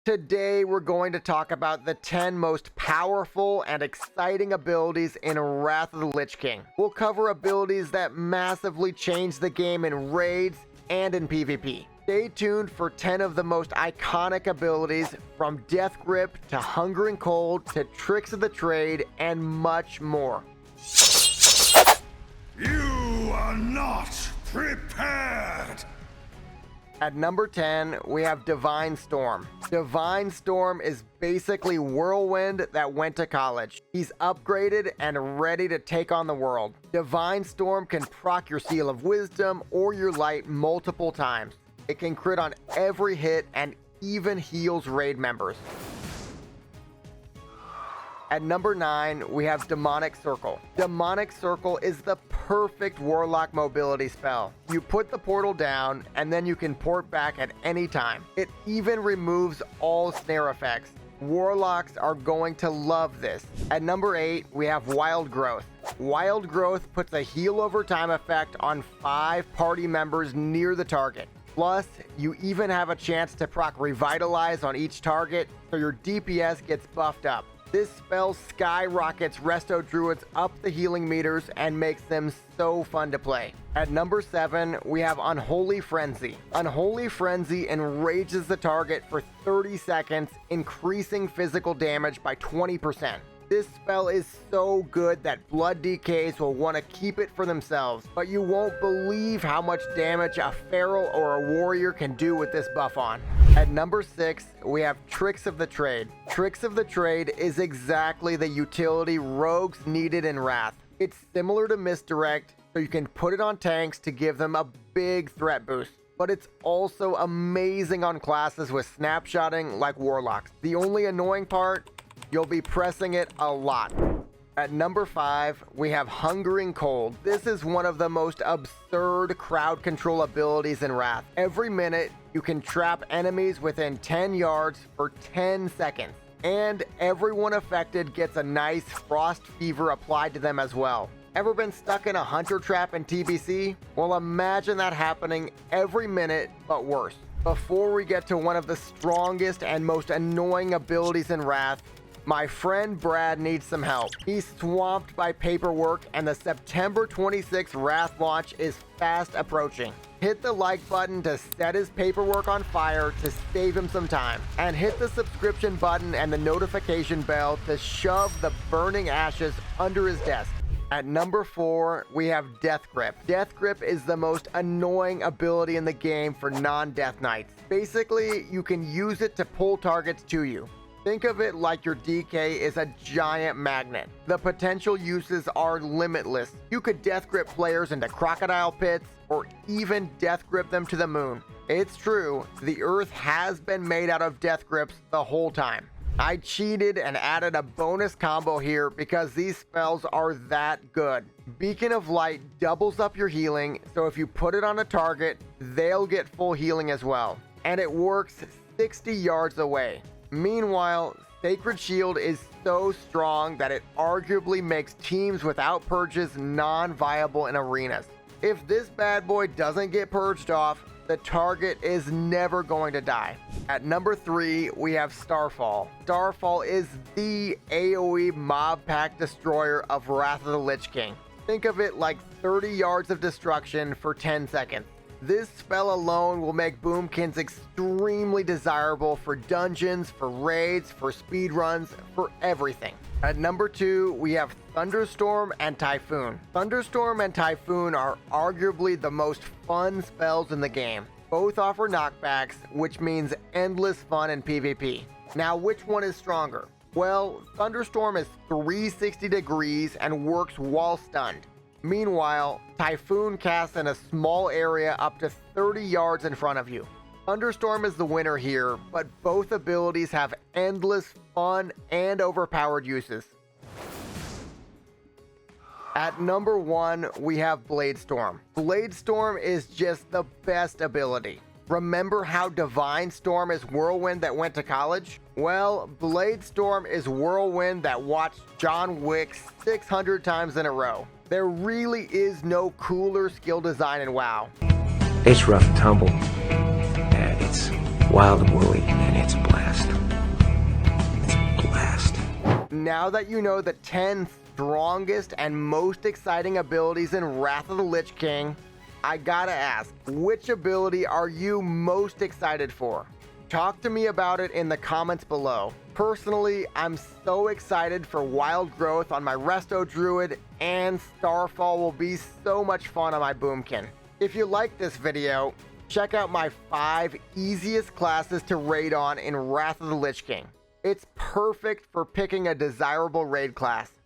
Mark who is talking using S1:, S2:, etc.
S1: Today we're going to talk about the 10 most powerful and exciting abilities in Wrath of the Lich King. We'll cover abilities that massively change the game in raids and in PvP. Stay tuned for 10 of the most iconic abilities, from Death Grip to Hunger and Cold to Tricks of the Trade and much more.
S2: You are not prepared!
S1: At number 10, we have Divine Storm. Divine Storm is basically Whirlwind that went to college. He's upgraded and ready to take on the world. Divine Storm can proc your Seal of Wisdom or your Light multiple times. It can crit on every hit and even heals raid members. At number 9, we have Demonic Circle. Demonic Circle is the perfect Warlock mobility spell. You put the portal down, and then you can port back at any time. It even removes all snare effects. Warlocks are going to love this. At number 8, we have Wild Growth. Wild Growth puts a heal over time effect on 5 party members near the target. Plus, you even have a chance to proc Revitalize on each target, so your DPS gets buffed up. This spell skyrockets Resto Druids up the healing meters and makes them so fun to play. At number 7, we have Unholy Frenzy. Unholy Frenzy enrages the target for 30 seconds, increasing physical damage by 20%. This spell is so good that Blood DKs will want to keep it for themselves, but you won't believe how much damage a feral or a warrior can do with this buff on. At number 6, we have Tricks of the Trade. Tricks of the Trade is exactly the utility rogues needed in Wrath. It's similar to Misdirect, so you can put it on tanks to give them a big threat boost. But it's also amazing on classes with snapshotting like Warlocks. The only annoying part, you'll be pressing it a lot. At number 5, we have Hungering Cold. This is one of the most absurd crowd control abilities in Wrath. Every minute, you can trap enemies within 10 yards for 10 seconds. And everyone affected gets a nice Frost Fever applied to them as well. Ever been stuck in a hunter trap in TBC? Well, imagine that happening every minute, but worse. Before we get to one of the strongest and most annoying abilities in Wrath, my friend Brad needs some help. He's swamped by paperwork, and the September 26th Wrath launch is fast approaching. Hit the like button to set his paperwork on fire to save him some time. And hit the subscription button and the notification bell to shove the burning ashes under his desk. At number 4, we have Death Grip. Death Grip is the most annoying ability in the game for non-Death Knights. Basically, you can use it to pull targets to you. Think of it like your DK is a giant magnet. The potential uses are limitless. You could Death Grip players into crocodile pits, or even Death Grip them to the moon. It's true, the earth has been made out of Death Grips the whole time. I cheated and added a bonus combo here because these spells are that good. Beacon of Light doubles up your healing, so if you put it on a target, they'll get full healing as well. And it works 60 yards away. Meanwhile, Sacred Shield is so strong that it arguably makes teams without purges non-viable in arenas. If this bad boy doesn't get purged off, the target is never going to die. At number 3, we have Starfall. Starfall is the AoE mob pack destroyer of Wrath of the Lich King. Think of it like 30 yards of destruction for 10 seconds. This spell alone will make Boomkins extremely desirable for dungeons, for raids, for speedruns, for everything. At number 2, we have Thunderstorm and Typhoon. Thunderstorm and Typhoon are arguably the most fun spells in the game. Both offer knockbacks, which means endless fun in PvP. Now, which one is stronger? Well, Thunderstorm is 360 degrees and works while stunned. Meanwhile, Typhoon casts in a small area up to 30 yards in front of you. Thunderstorm is the winner here, but both abilities have endless fun and overpowered uses. At number 1, we have Bladestorm. Bladestorm is just the best ability. Remember how Divine Storm is Whirlwind that went to college? Well, Bladestorm is Whirlwind that watched John Wick 600 times in a row. There really is no cooler skill design in WoW.
S3: It's rough and tumble, and it's wild and woolly, and it's a blast.
S1: now that you know the 10 strongest and most exciting abilities in Wrath of the Lich King, I gotta ask, which ability are you most excited for? Talk to me about it in the comments below. Personally, I'm so excited for Wild Growth on my Resto Druid, and Starfall will be so much fun on my Boomkin. If you like this video, check out my 5 easiest classes to raid on in Wrath of the Lich King. It's perfect for picking a desirable raid class.